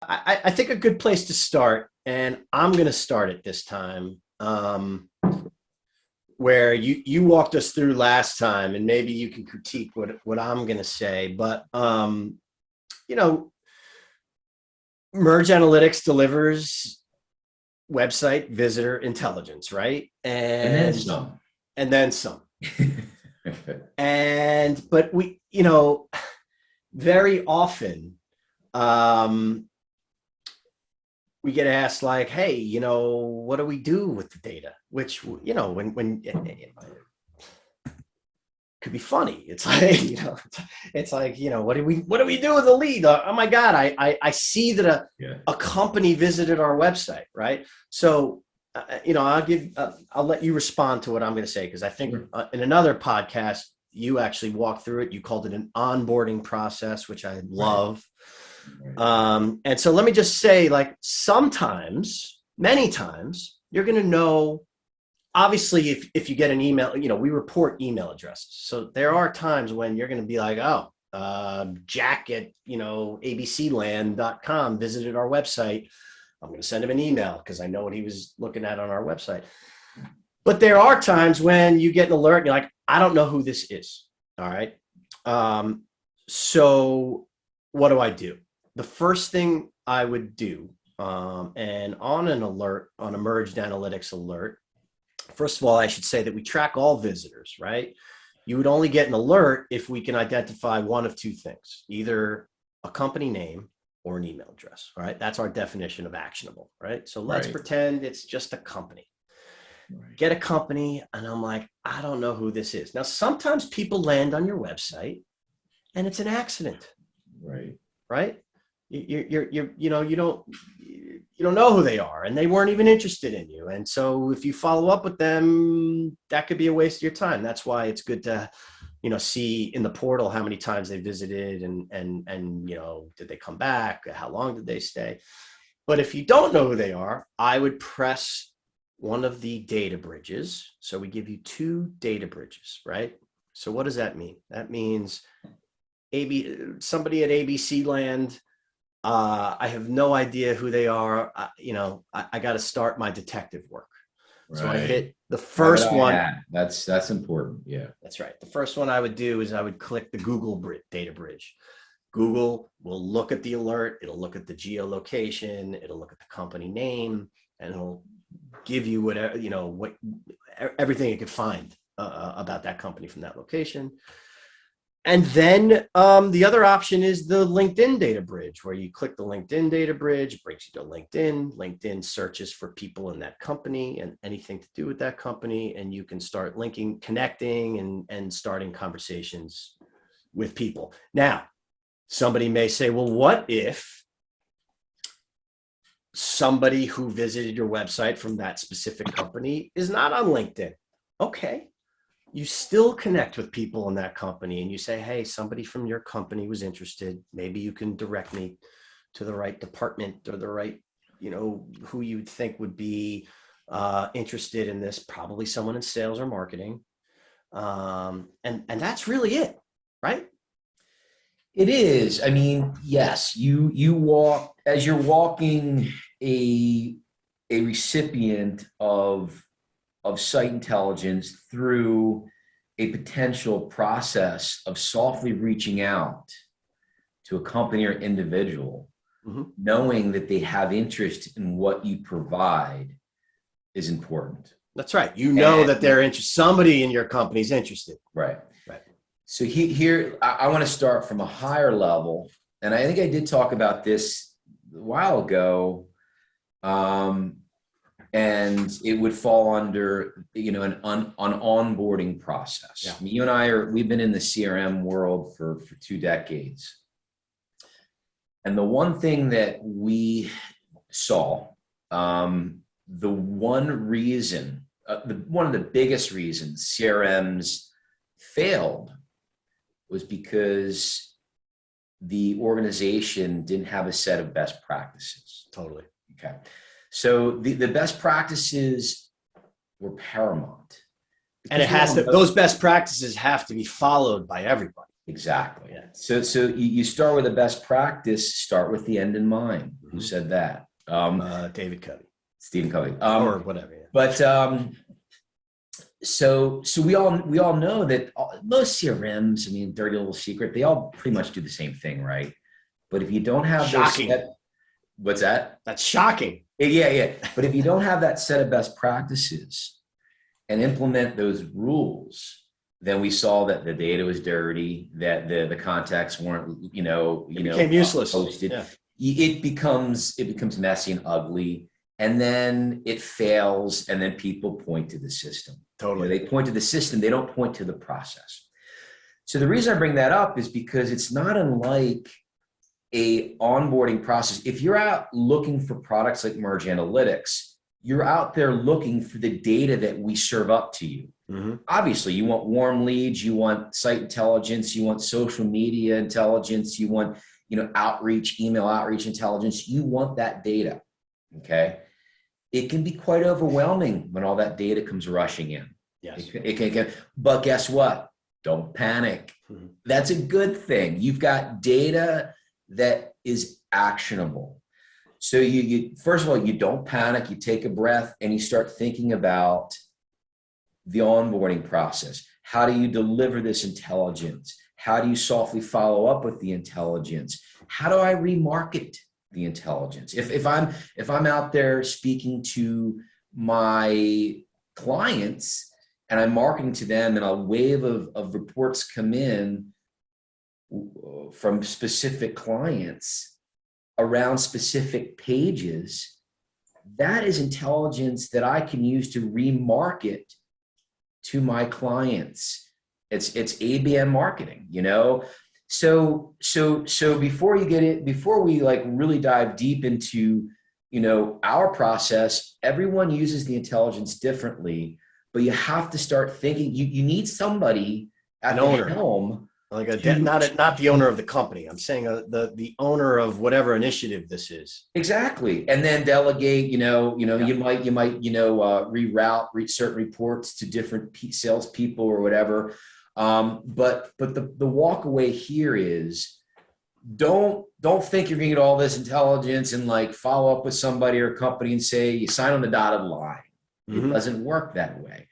I think a good place to start, and I'm going to start it this time, where you walked us through last time, and maybe you can critique what I'm going to say. But you know, Merge Analytics delivers website visitor intelligence, right? And then some. And then some. But very often, um, we get asked like, hey, what do we do with the data? Which, when it could be funny. It's like, what do we do with the lead? Oh my God, I see that a company visited our website, right? So, I'll let you respond to what I'm going to say, because I think in another podcast, you actually walked through it. You called it an onboarding process, which I love. Right. And so let me just say, like, sometimes, many times, you're going to know, obviously, if you get an email, we report email addresses. So there are times when you're going to be like, oh, Jack at, abcland.com visited our website. I'm going to send him an email because I know what he was looking at on our website. But there are times when you get an alert and you're like, I don't know who this is. All right. So what do I do? The first thing I would do, and on an alert, on a MergedAnalytics alert, first of all, I should say that we track all visitors, right? You would only get an alert if we can identify one of two things, either a company name or an email address, right? That's our definition of actionable, right? So let's pretend it's just a company. Get a company, and I'm like, I don't know who this is. Now, sometimes people land on your website and it's an accident, right? You don't know who they are, and they weren't even interested in you. And so if you follow up with them, that could be a waste of your time. That's why it's good to, see in the portal how many times they visited and did they come back? How long did they stay? But if you don't know who they are, I would press one of the data bridges. So we give you two data bridges, right? So what does that mean? That means somebody at ABC Land, I have no idea who they are. I got to start my detective work. So I hit the first one. That's important. Yeah, that's right. The first one I would do is I would click the Google data bridge. Google will look at the alert. It'll look at the geolocation. It'll look at the company name, and it'll give you whatever, everything it could find about that company from that location. And then the other option is the LinkedIn data bridge, where you click the LinkedIn data bridge, brings you to LinkedIn. LinkedIn searches for people in that company and anything to do with that company, and you can start connecting and starting conversations with people. Now, somebody may say, well, what if somebody who visited your website from that specific company is not on LinkedIn? Okay. You still connect with people in that company and you say, hey, somebody from your company was interested. Maybe you can direct me to the right department or the right, who you'd think would be interested in this, probably someone in sales or marketing. And that's really it, right? It is. I mean, yes, you walk as you're walking a recipient of site intelligence through a potential process of softly reaching out to a company or individual, knowing that they have interest in what you provide is important. That's right. That they're interested. Somebody in your company is interested. Right. So here, I want to start from a higher level. And I think I did talk about this a while ago. And it would fall under, an onboarding process. Yeah. I mean, you and I we've been in the CRM world for 2 decades. And the one thing that we saw, one of the biggest reasons CRMs failed was because the organization didn't have a set of best practices. Totally. Okay. So the best practices were paramount. And those best practices have to be followed by everybody. Exactly. Yeah. So you start with a best practice, start with the end in mind. Who said that? David Covey. Stephen Covey. Or whatever. Yeah. But so we all know that most CRMs, I mean, dirty little secret, they all pretty much do the same thing, right? But if you don't have Shocking. What's that? That's shocking. Yeah. But if you don't have that set of best practices and implement those rules, then we saw that the data was dirty, that the contacts weren't, it became useless. Posted. Yeah. It becomes messy and ugly, and then it fails, and then people point to the system. Totally. They point to the system. They don't point to the process. So the reason I bring that up is because it's not unlike a onboarding process. If you're out looking for products like MergedAnalytics, you're out there looking for the data that we serve up to you. Mm-hmm. Obviously, you want warm leads, you want site intelligence, you want social media intelligence, you want outreach, email outreach intelligence. You want that data. Okay. It can be quite overwhelming when all that data comes rushing in. Yes. It can, but guess what? Don't panic. Mm-hmm. That's a good thing. You've got data that is actionable. So you first of all, you don't panic, you take a breath, and you start thinking about the onboarding process. How do you deliver this intelligence? How do you softly follow up with the intelligence? How do I remarket the intelligence? If I'm out there speaking to my clients and I'm marketing to them, and a wave of reports come in from specific clients around specific pages, that is intelligence that I can use to remarket to my clients. It's ABM marketing, So before we like really dive deep into, our process, everyone uses the intelligence differently, but you have to start thinking, you need somebody at the helm. Like not the owner of the company. I'm saying the owner of whatever initiative this is. Exactly. And then delegate, you might reroute certain reports to different salespeople or whatever. But the walk away here is don't think you're going to get all this intelligence and like follow up with somebody or company and say you sign on the dotted line. Mm-hmm. It doesn't work that way.